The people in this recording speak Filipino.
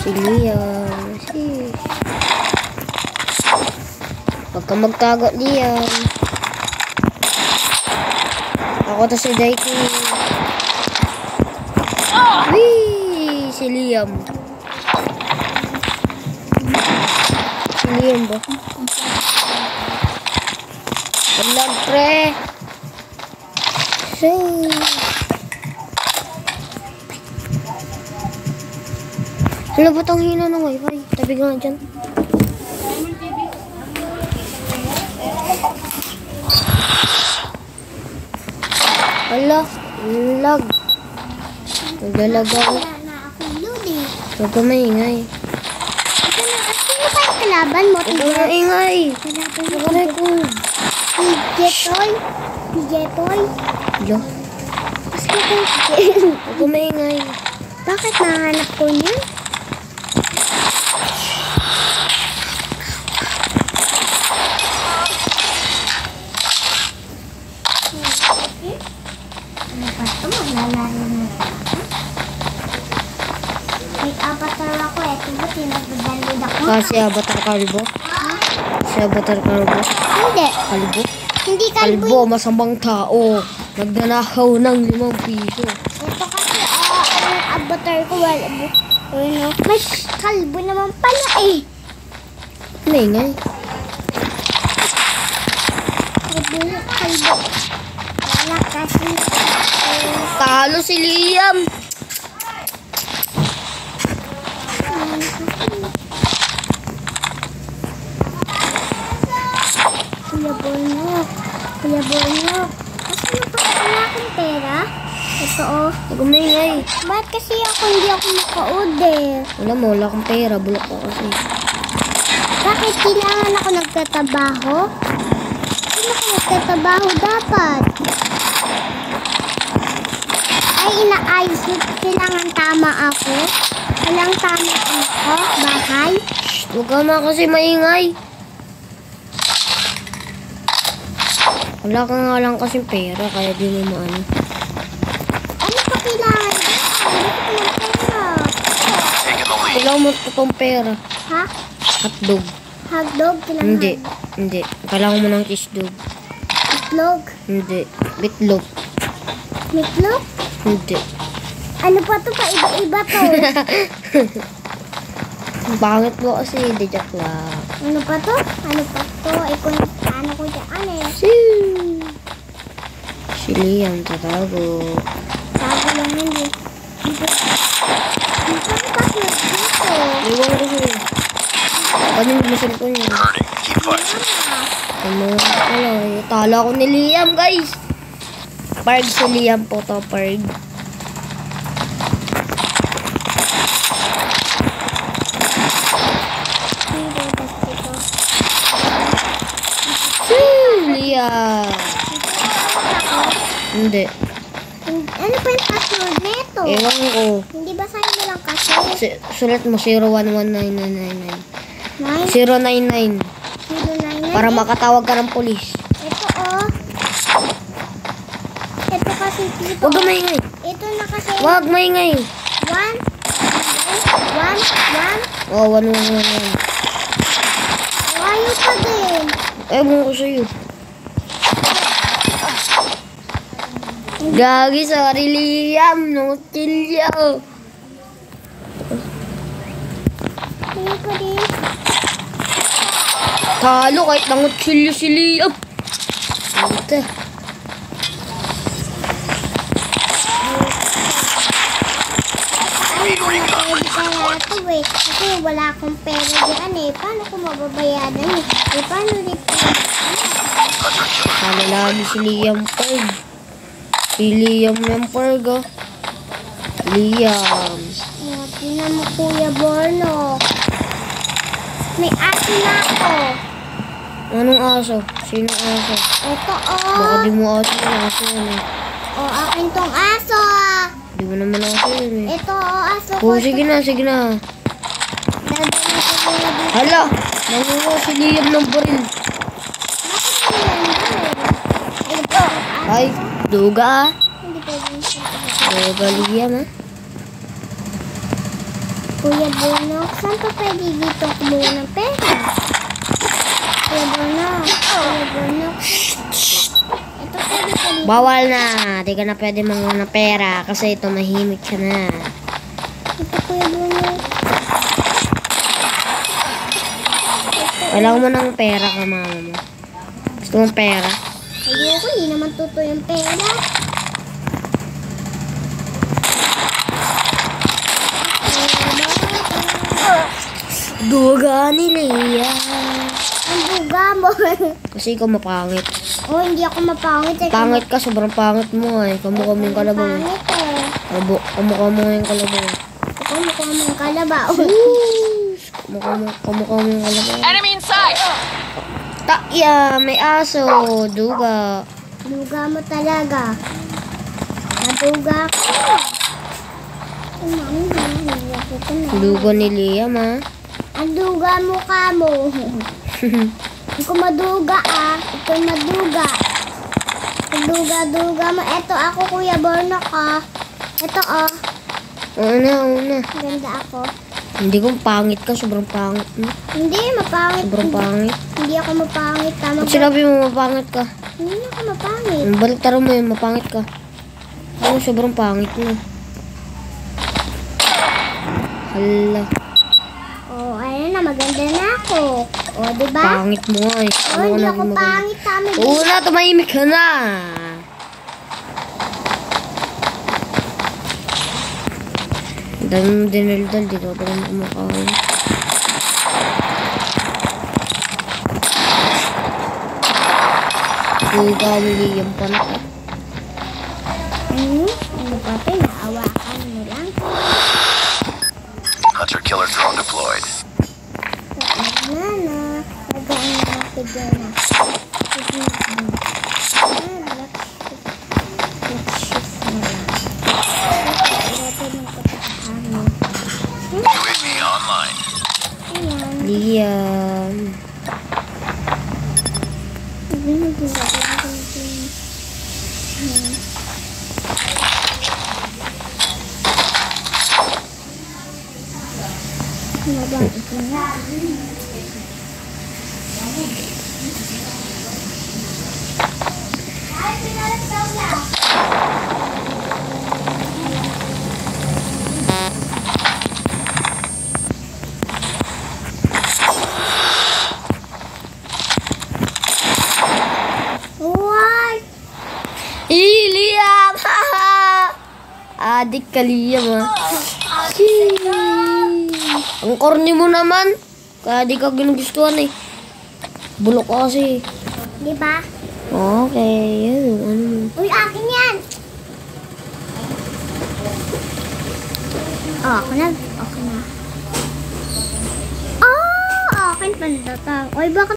Si Liam. Huwag ka magtago, Liam. Ako to si Daiki. Wee! Si Liam. Si Liam ba? Walang pre. So. Ano ba itong hina ng wifi? Tabi ka nga dyan. Ala, lag. Naglalag ako. Huwag ka maingay. Sino pa yung kalaban mo? Huwag ka maingay. Nakaray ko. Pigetoy? Pigetoy? Alo. Huwag ka maingay. Bakit nahanap ko niyan? Ano ba ito? Maglalaro na ito. May avatar ako eh. Ito ba tinagdadalid ako? Kasi Avatar Kalbo. Si Avatar Kalbo. Hindi. Kalbo? Hindi kalbo. Kalbo, masamang tao. Nagnanakaw ng 5 piso. Ito kasi ang avatar ko wala. Ano? May kalbo naman pala eh. Maingay. Kalbo. Wala kasi. Talo si Liam. Kuya Bornok. Kuya Bornok. Kasi wala akong pera. Ito oh. Huwag ka maingay. Ba't kasi hindi ako maka-order? Wala akong pera. Bulok ko kasi. Bakit kailangan ako nagtatrabaho? Kailangan ako nagtatrabaho dapat. Ay, inaayos mo. Kailangan tama ako. Kailangan tama ako. Bahay. Huwag ka na kasi maingay. Wala ka nga lang kasi pera. Kaya di mo maano. Ano pa kailangan? Kailangan mo totoong pera. Ha? Hotdog. Hotdog? Kailangan? Hindi. Hindi. Kailangan mo ng cheesedog. Itlog? Hindi. Bitlog. Meatloaf? Hindi. Ano pa to? Iba-iba to. Bakit po kasi? Di joke lang. Ano pa to? Ano pa to? Ano ko dyan? Ano eh? Si Liam, tatago. Sabi lang hindi. Dito pa dito. Iwan ko sa'yo. Ano yung masal ko niya? Ano? Talo ako ni Liam, guys. Parg si Liam po to, parg. Liam. Hindi. Ano pa yung password nito? Ewan ko. Hindi ba sa'yo mo lang kasi? Sulat mo 0119999. 099. 099? Para makatawag ka ng polis. Ito oh. Ito kasi dito. Huwag ka maingay. Ito na kasi. Huwag maingay. 1. Oh, 111. Ayaw pa din. Ewan ko sa'yo. Gagi sa Liam. Nutilyo. Ayaw pa din. Talo kahit nangutsilyo si Liam. Ito. Kasi wala akong pera diyan eh. Paano ko mababayaran eh? Paano dito? Talo lagi si Liam Parg. Si Liam yung Parg oh. Liam. Tingnan mo Kuya Bornok. May aso na ako. Anong aso? Sino aso? Ito Baka oh. di mo aso yung aso yan eh. Oh, akin tong aso. Di mo naman aso yun eh. Ito oh, aso ko. Oh, sige na, sige na. Dadalhin ko muna dito. Hala! Nangungo si Liam ng baril. Ito. Ay, duga ah. Hindi pwedeng siya. Duga Liam ah. Kuya Bonok, saan pa pwede dito kumuha ng pera? Kuya Bonok. Ito pwede pa dito. Bawal na. Di ka na pwede manguha ng pera kasi ito mahimik ka na. Ito Kuya Bonok. Kailangan mo ng pera ka, mama mo. Gusto mong pera? Ayoko, hindi naman totoo yung pera. Duga ni Leia. Ang duga mo. Kasi ikaw mapangit. Oh, hindi ako mapangit. Pangit ka, sobrang pangit mo eh. Kamukha mo yung kalabaw. Pangit eh. Kamukha mo yung kalabaw. Ito mukha mo yung kalabaw. Kamukha mo yung kalabaw. Enemy in sight! Takya, may aso. Duga. Duga mo talaga. Naduga ko. Ay, mami, hinihiyak ito na. Duga ni Liam, ha? Ang duga mo ka mo. Ikaw maduga ah. Ikaw maduga. Duga mo. Eto ako, Kuya Bonok ah. Eto ah. Una. Ganda ako. Hindi ko pangit ka, sobrang pangit mo. Hindi, mapangit. Sobrang pangit. Hindi ako mapangit. Tama Ba't sinabi mo mapangit ka? Hindi ako mapangit. Baliktaro mo yun, mapangit ka. Oo, sobrang pangit mo. Hala, Oh, ayun na, maganda na ako. Oh, diba? pangit mo nga eh. Oh, hindi ako pangit. Tama. Una, tumahimik ka na. Ang dami mo dinaldal, di ka pa rin kumakain. Duga ni Liam pala. Ano ba? Pinahawakan mo lang. Hunter-killer drone deployed. Nana, magaan na ako dyan na. UAV online. Liam. What? Liam! Adik ka, Liam, ha? Ang corny mo naman. Kaya di ka ginugustuhan eh. Bulok ka kasi. Diba? Okay, yun. Ano? Uy, akin yan! Oh, ako na. Okay na. Oh, akin pa na. Uy, bakit